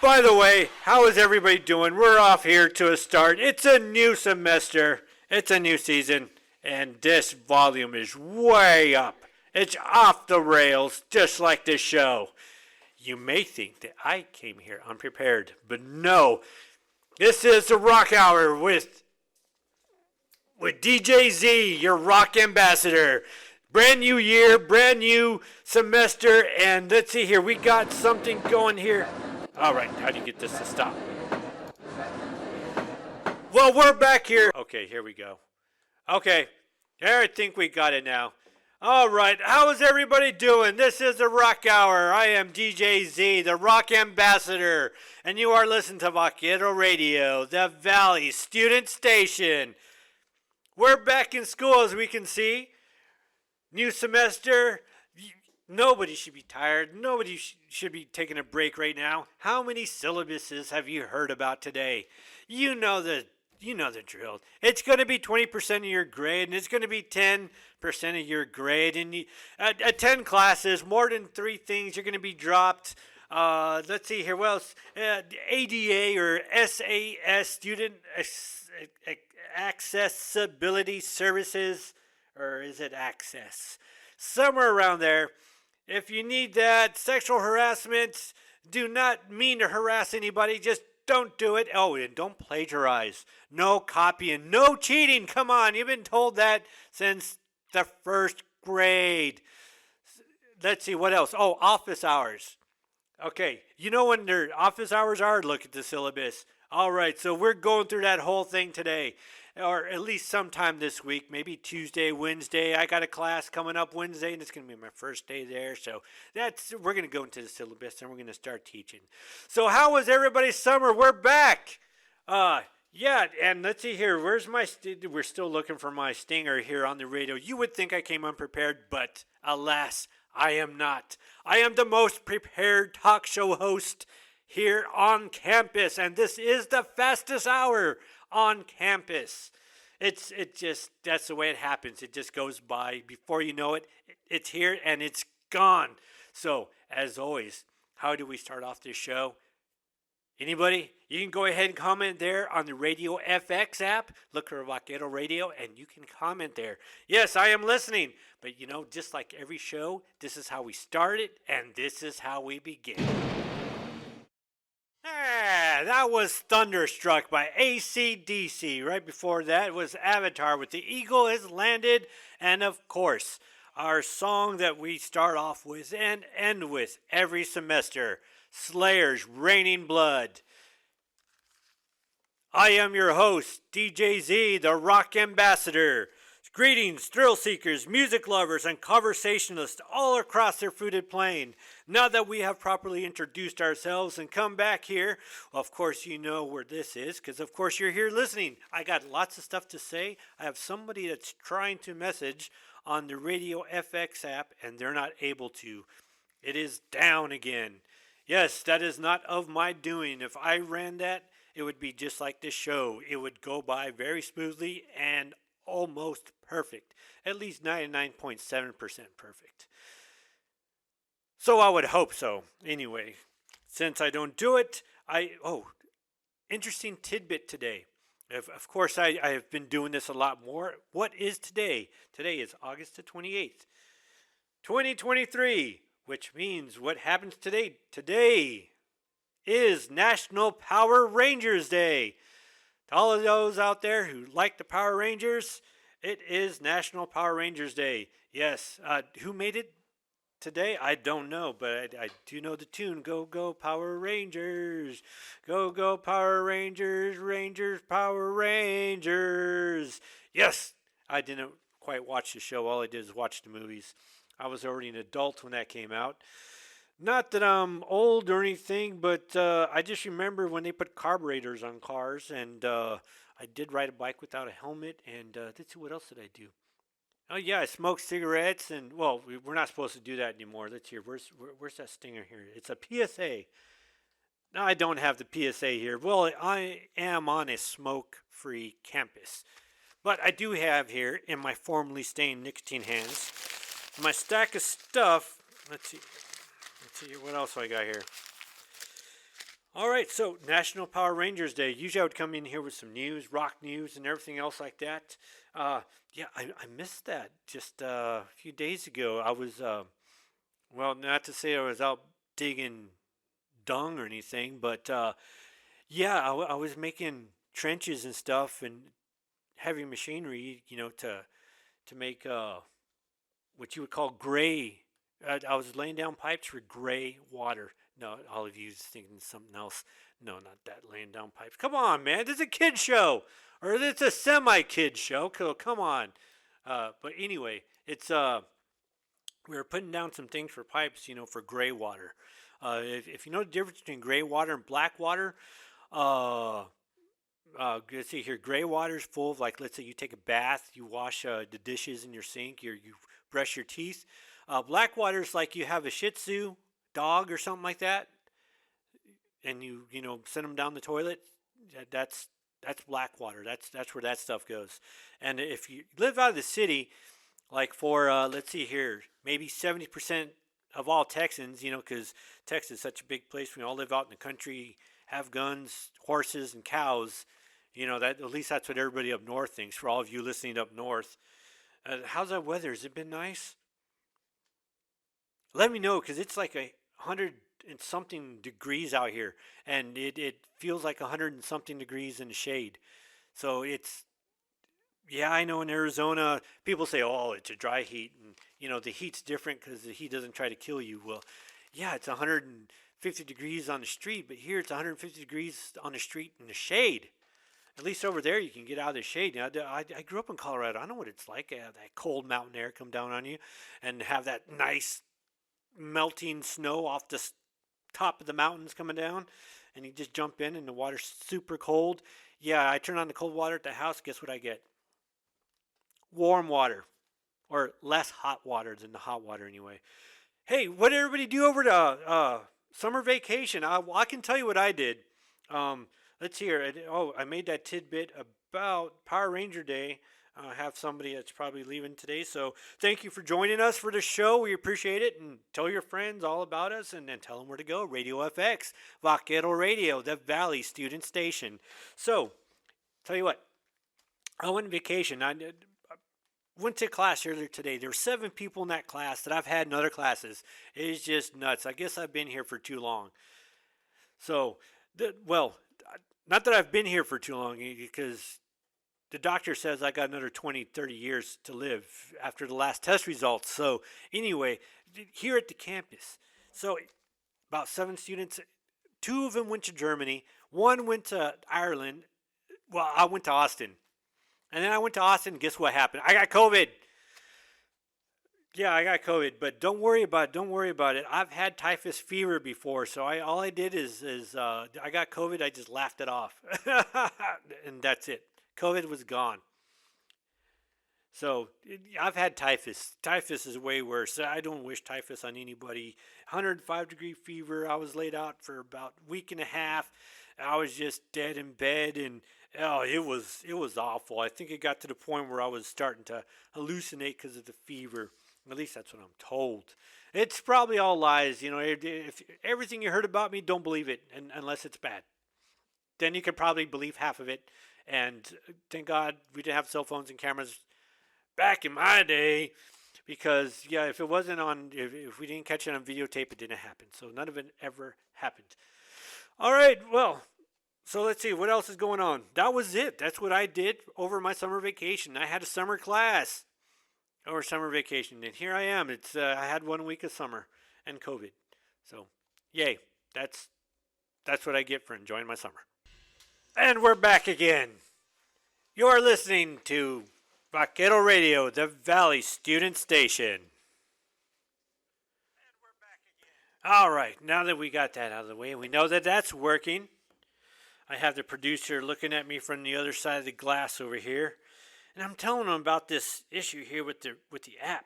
By the way, how is everybody doing? We're off here to a start. It's a new semester. It's a new season. And this volume is way up. It's off the rails, just like this show. You may think that I came here unprepared, but no. This is the Rock Hour with DJ Z, your rock ambassador. Brand new year, brand new semester, and let's see here. We got something going here. All right, how do you get this to stop? Well, we're back here. Okay, here we go. Okay, I think we got it now. All right, how is everybody doing? This is the Rock Hour. I am DJ Z, the rock ambassador, and you are listening to Vaquero Radio, the Valley Student Station. We're back in school, as we can see. New semester. Nobody should be tired. Nobody should be taking a break right now. How many syllabuses have you heard about today? You know the drill. It's going to be 20% of your grade, and it's going to be 10% of your grade. And at 10 classes, more than 3 things, you're going to be dropped. Let's see here. What else? ADA or SAS, Student Accessibility Services, or is it Access? Somewhere around there. If you need that, sexual harassment, do not mean to harass anybody. Just don't do it. Oh, and don't plagiarize. No copying. No cheating. Come on. You've been told that since the first grade. Let's see. What else? Oh, office hours. Okay. You know when their office hours are? Look at the syllabus. All right. So we're going through that whole thing today. Or at least sometime this week, maybe Tuesday, Wednesday. I got a class coming up Wednesday, and it's going to be my first day there. So we're going to go into the syllabus, and we're going to start teaching. So how was everybody's summer? We're back. Yeah, and let's see here. Where's my we're still looking for my stinger here on the radio. You would think I came unprepared, but alas, I am not. I am the most prepared talk show host here on campus, and this is the fastest hour on campus. It's just, that's the way it happens. It just goes by. Before you know it, it's here and it's gone. So, as always, how do we start off this show? Anybody? You can go ahead and comment there on the Radio FX app. Look for Vaquero Radio and you can comment there. Yes, I am listening. But just like every show, this is how we start it and this is how we begin. That was Thunderstruck by AC/DC. Right before that was Avatar with The Eagle Has Landed. And of course, our song that we start off with and end with every semester, Slayer's Raining Blood. I am your host, DJ Z, the rock ambassador. Greetings, thrill seekers, music lovers, and conversationalists all across their fruited plain. Now that we have properly introduced ourselves and come back here, well, of course you know where this is, because of course you're here listening. I got lots of stuff to say. I have somebody that's trying to message on the Radio FX app, and they're not able to. It is down again. Yes, that is not of my doing. If I ran that, it would be just like this show. It would go by very smoothly and almost perfect, at least 99.7% perfect. So I would hope so. Anyway, since I don't do it, interesting tidbit today. Of course, I have been doing this a lot more. What is today? Today is August the 28th, 2023, which means what happens today? Today is National Power Rangers Day. To all of those out there who like the Power Rangers, it is National Power Rangers Day. Yes, who made it today? I don't know, but I do know the tune. Go, go, Power Rangers. Go, go, Power Rangers. Rangers, Power Rangers. Yes, I didn't quite watch the show. All I did was watch the movies. I was already an adult when that came out. Not that I'm old or anything, but I just remember when they put carburetors on cars, and I did ride a bike without a helmet, and let's see, what else did I do? Oh, yeah, I smoked cigarettes, and, well, we're not supposed to do that anymore. Let's hear, where's that stinger here? It's a PSA. No, I don't have the PSA here. Well, I am on a smoke-free campus. But I do have here, in my formerly stained nicotine hands, my stack of stuff. Let's see what else I got here. All right, so National Power Rangers Day. Usually I would come in here with some news, rock news, and everything else like that. Uh, yeah, I missed that just a few days ago. I was, well, not to say I was out digging dung or anything, but yeah, I was making trenches and stuff and heavy machinery, to make what you would call gray. I was laying down pipes for gray water. No, all of you is thinking something else. No, not that, laying down pipes. Come on, man. This is a kid show, or it's a semi-kid show. Come on. But anyway, it's we were putting down some things for pipes, for gray water. If you know the difference between gray water and black water, uh, let's see here. Gray water is full of, like, let's say you take a bath, you wash the dishes in your sink, you brush your teeth. Black water is like you have a Shih Tzu dog or something like that, and you send them down the toilet. That's black water. That's where that stuff goes. And if you live out of the city, like for let's see here, maybe 70% of all Texans, because Texas is such a big place. We all live out in the country, have guns, horses, and cows. That at least that's what everybody up north thinks. For all of you listening up north, how's that weather? Has it been nice? Let me know, because it's like 100 and something degrees out here, and it feels like 100 and something degrees in the shade. So it's, yeah, I know in Arizona people say, oh, it's a dry heat, and the heat's different because the heat doesn't try to kill you. Well, yeah, it's 150 degrees on the street, but here it's 150 degrees on the street in the shade. At least over there you can get out of the shade. I grew up in Colorado. I know what it's like to have that cold mountain air come down on you and have that nice melting snow off the top of the mountains coming down, and you just jump in and the water's super cold. Yeah, I turn on the cold water at the house. Guess what I get? Warm water, or less hot water than the hot water anyway. Hey, what did everybody do over to summer vacation? I can tell you what I did. Let's hear. I made that tidbit about Power Ranger Day. I have somebody that's probably leaving today, so thank you for joining us for the show. We appreciate it, and tell your friends all about us, and then tell them where to go. Radio FX, Vaquero Radio, the Valley Student Station. So, tell you what, I went on vacation. I went to class earlier today. There were 7 people in that class that I've had in other classes. It's just nuts. I guess I've been here for too long. So, not that I've been here for too long, because the doctor says I got another 20, 30 years to live after the last test results. So anyway, here at the campus, so about 7 students, 2 of them went to Germany, 1 went to Ireland. Well, I went to Austin. And then I went to Austin, guess what happened? I got COVID. Yeah, I got COVID, but don't worry about it. Don't worry about it. I've had typhus fever before, so all I did is I got COVID. I just laughed it off, and that's it. COVID was gone. So I've had typhus. Typhus is way worse. I don't wish typhus on anybody. 105-degree fever. I was laid out for about a week and a half. I was just dead in bed, and it was awful. I think it got to the point where I was starting to hallucinate because of the fever. At least that's what I'm told. It's probably all lies. If everything you heard about me, don't believe it, unless it's bad. Then you could probably believe half of it. And thank God we didn't have cell phones and cameras back in my day, because if it wasn't on, if we didn't catch it on videotape, it didn't happen. So none of it ever happened. All right, well, so let's see what else is going on. That was it. That's what I did over my summer vacation. I had a summer class over summer vacation, and here I am. I had 1 week of summer and COVID. So, yay! That's what I get for enjoying my summer. And we're back again. You're listening to Vaquero Radio, the Valley Student Station. All right, now that we got that out of the way, we know that that's working. I have the producer looking at me from the other side of the glass over here, and I'm telling him about this issue here with the app.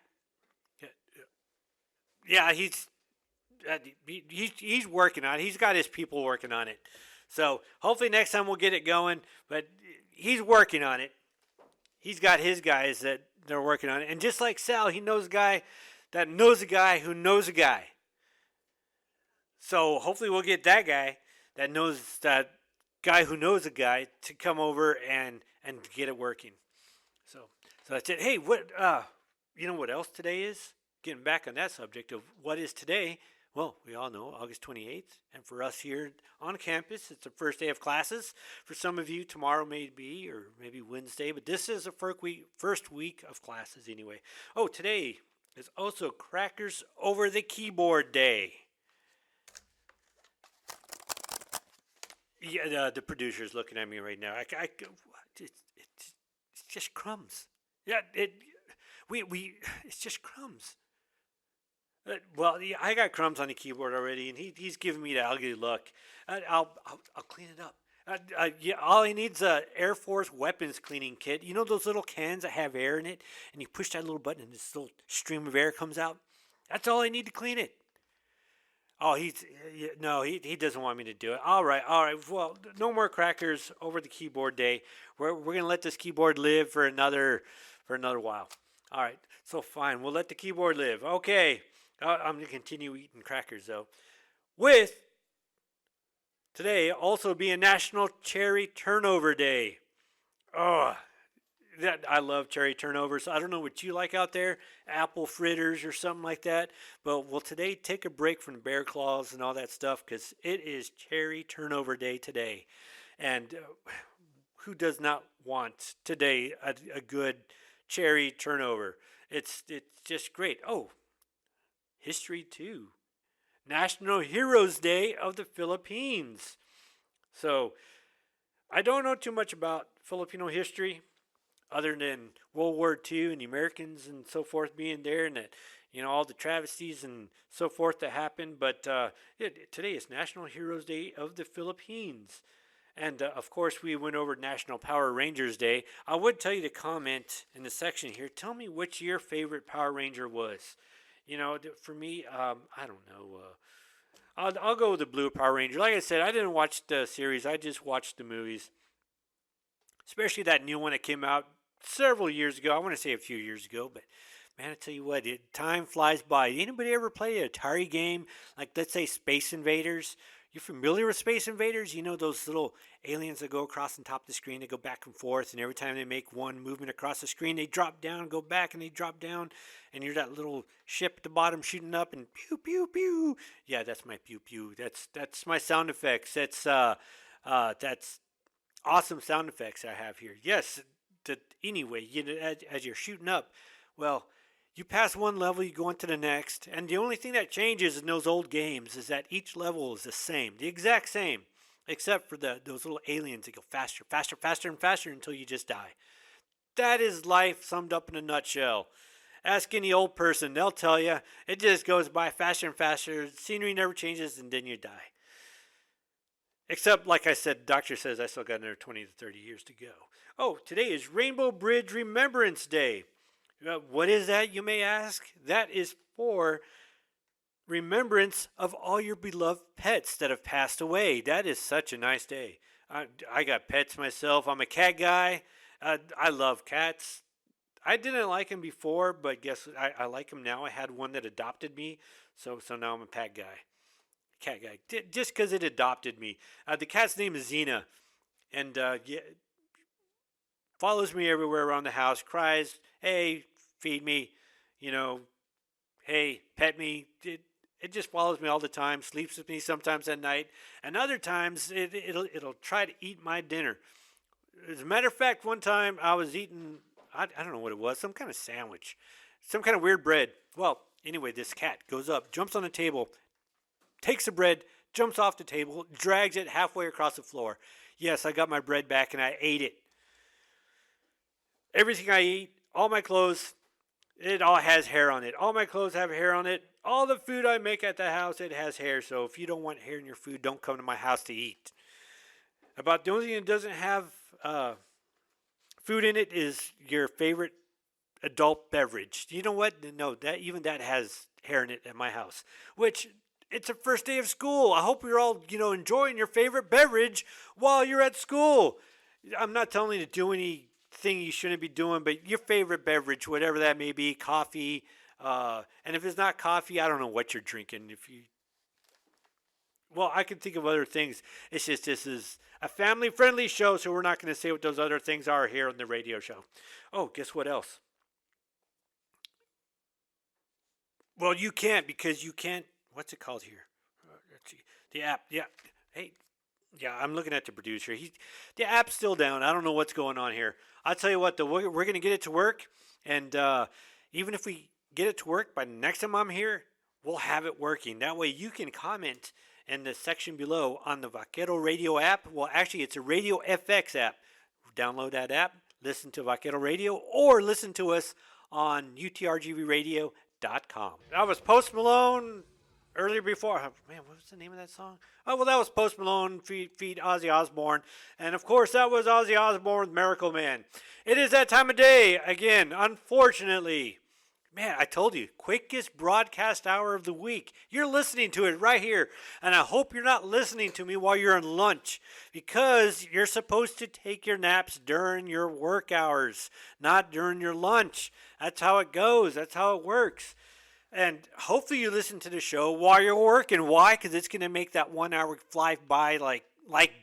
Yeah, he's working on it. He's got his people working on it. So hopefully next time we'll get it going, but he's working on it. He's got his guys that they're working on it. And just like Sal, he knows a guy that knows a guy who knows a guy. So hopefully we'll get that guy. that knows that guy who knows a guy to come over and get it working. So so that's it. Hey, you know what else today is? Getting back on that subject of what is today. Well, we all know August 28th, and for us here on campus, it's the first day of classes. For some of you, tomorrow may be, or maybe Wednesday, but this is the first week of classes anyway. Oh, today is also Crackers Over the Keyboard Day. Yeah, the producer's looking at me right now. It's just crumbs. Yeah, it's just crumbs. Well, yeah, I got crumbs on the keyboard already, and he's giving me the ugly look. I'll clean it up. Yeah, all he needs a Air Force weapons cleaning kit. You know those little cans that have air in it, and you push that little button, and this little stream of air comes out. That's all I need to clean it. Oh, no, he doesn't want me to do it. All right, all right. Well, no more crackers over the keyboard day. We're gonna let this keyboard live for another while. All right, so fine. We'll let the keyboard live. Okay, I'm gonna continue eating crackers though. With today also being National Cherry Turnover Day. Oh, that I love cherry turnovers. I don't know what you like out there, apple fritters or something like that. But well, today take a break from the bear claws and all that stuff because it is cherry turnover day today, and who does not want today a good cherry turnover? It's just great. Oh, history too. National Heroes Day of the Philippines. So I don't know too much about Filipino history other than World War II and the Americans and so forth being there and that, all the travesties and so forth that happened. But today is National Heroes Day of the Philippines. And of course, we went over National Power Rangers Day. I would tell you to comment in the section here. Tell me which your favorite Power Ranger was. For me, I don't know. I'll go with the Blue Power Ranger. Like I said, I didn't watch the series. I just watched the movies, especially that new one that came out several years ago. I want to say a few years ago, but man, I tell you what, time flies by. Anybody ever play an Atari game like, let's say, Space Invaders? You familiar with Space Invaders? You know those little aliens that go across the top of the screen, they go back and forth, and every time they make one movement across the screen, they drop down, go back, and they drop down, and you're that little ship at the bottom shooting up, and pew pew pew. Yeah, that's my pew pew. That's my sound effects. That's awesome sound effects I have here. Yes, anyway, as you're shooting up, well, you pass one level, you go into the next, and the only thing that changes in those old games is that each level is the same, the exact same, except for those little aliens that go faster, faster, faster, and faster until you just die. That is life summed up in a nutshell. Ask any old person, they'll tell you it just goes by faster and faster, scenery never changes, and then you die. Except, like I said, the doctor says I still got another 20 to 30 years to go. Oh, today is Rainbow Bridge Remembrance Day. What is that, you may ask? That is for remembrance of all your beloved pets that have passed away. That is such a nice day. I got pets myself. I'm a cat guy. I love cats. I didn't like them before, but guess what? I like them now. I had one that adopted me, so now I'm a cat guy. Cat guy. Just because it adopted me. The cat's name is Xena, and follows me everywhere around the house, cries, hey, feed me, hey, pet me. It just follows me all the time, sleeps with me sometimes at night, and other times it'll try to eat my dinner. As a matter of fact, one time I was eating, I don't know what it was, some kind of sandwich, some kind of weird bread. Well, anyway, this cat goes up, jumps on the table, takes the bread, jumps off the table, drags it halfway across the floor. Yes, I got my bread back and I ate it. Everything I eat, all my clothes, it all has hair on it. All my clothes have hair on it. All the food I make at the house, it has hair. So if you don't want hair in your food, don't come to my house to eat. About the only thing that doesn't have food in it is your favorite adult beverage. You know what? No, that has hair in it at my house. Which, it's the first day of school. I hope you're all, enjoying your favorite beverage while you're at school. I'm not telling you to do anything you shouldn't be doing, but your favorite beverage, whatever that may be, coffee, and if it's not coffee, I don't know what you're drinking. well, I can think of other things. It's just this is a family-friendly show, so we're not going to say what those other things are here on the radio show. Oh, guess what else? Well, you can't because you can't. What's it called here? Let's see. The app. Yeah. Hey. Yeah, I'm looking at the producer. The app's still down. I don't know what's going on here. I'll tell you what, though, we're going to get it to work, and even if we get it to work by the next time I'm here, we'll have it working. That way, you can comment in the section below on the Vaquero Radio app. Well, actually, it's a Radio FX app. Download that app, listen to Vaquero Radio, or listen to us on utrgvradio.com. That was Post Malone earlier before. Man, what was the name of that song? Oh, well, that was Post Malone feat Ozzy Osbourne. And, of course, that was Ozzy Osbourne's Miracle Man. It is that time of day, again, unfortunately. Man, I told you, quickest broadcast hour of the week. You're listening to it right here. And I hope you're not listening to me while you're on lunch, because you're supposed to take your naps during your work hours, not during your lunch. That's how it goes. That's how it works. And hopefully you listen to the show while you're working. Why? Because it's going to make that 1 hour fly by like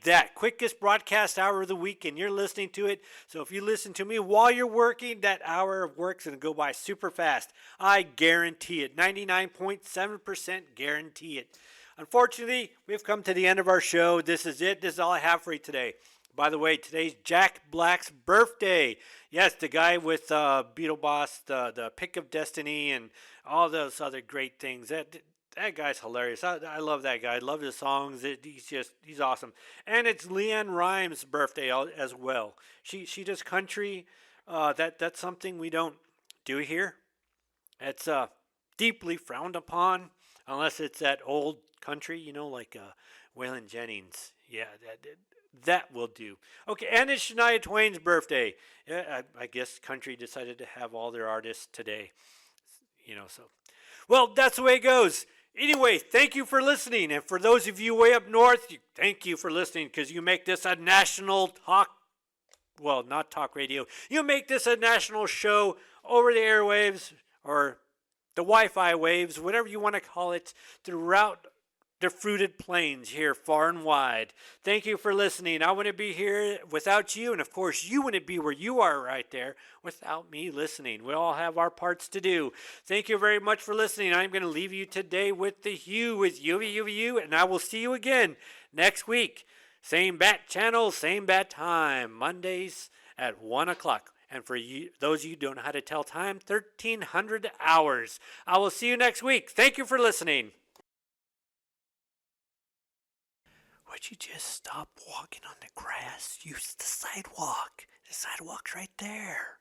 that. Quickest broadcast hour of the week, and you're listening to it. So if you listen to me while you're working, that hour of work's going to go by super fast. I guarantee it. 99.7% guarantee it. Unfortunately, we've come to the end of our show. This is it. This is all I have for you today. By the way, today's Jack Black's birthday. Yes, the guy with Beetle Boss, the Pick of Destiny, and all those other great things. That guy's hilarious. I love that guy. I love his songs. He's awesome. And it's Leanne Rhymes' birthday as well. She does country. That's something we don't do here. It's deeply frowned upon unless it's that old country, like Waylon Jennings. Yeah, that will do. Okay, and it's Shania Twain's birthday. Yeah, I guess country decided to have all their artists today. So. Well, that's the way it goes. Anyway, thank you for listening. And for those of you way up north, thank you for listening, because you make this a national talk, well, not talk radio. You make this a national show over the airwaves or the Wi-Fi waves, whatever you want to call it, throughout the fruited plains here far and wide. Thank you for listening. I wouldn't be here without you, and of course you wouldn't be where you are right there without me listening. We all have our parts to do. Thank you very much for listening. I'm going to leave you today with the Hue with you, and I will see you again next week. Same bat channel, same bat time, Mondays at 1 o'clock. And for you, those of you who don't know how to tell time, 1,300 hours. I will see you next week. Thank you for listening. Would you just stop walking on the grass? Use the sidewalk. The sidewalk's right there.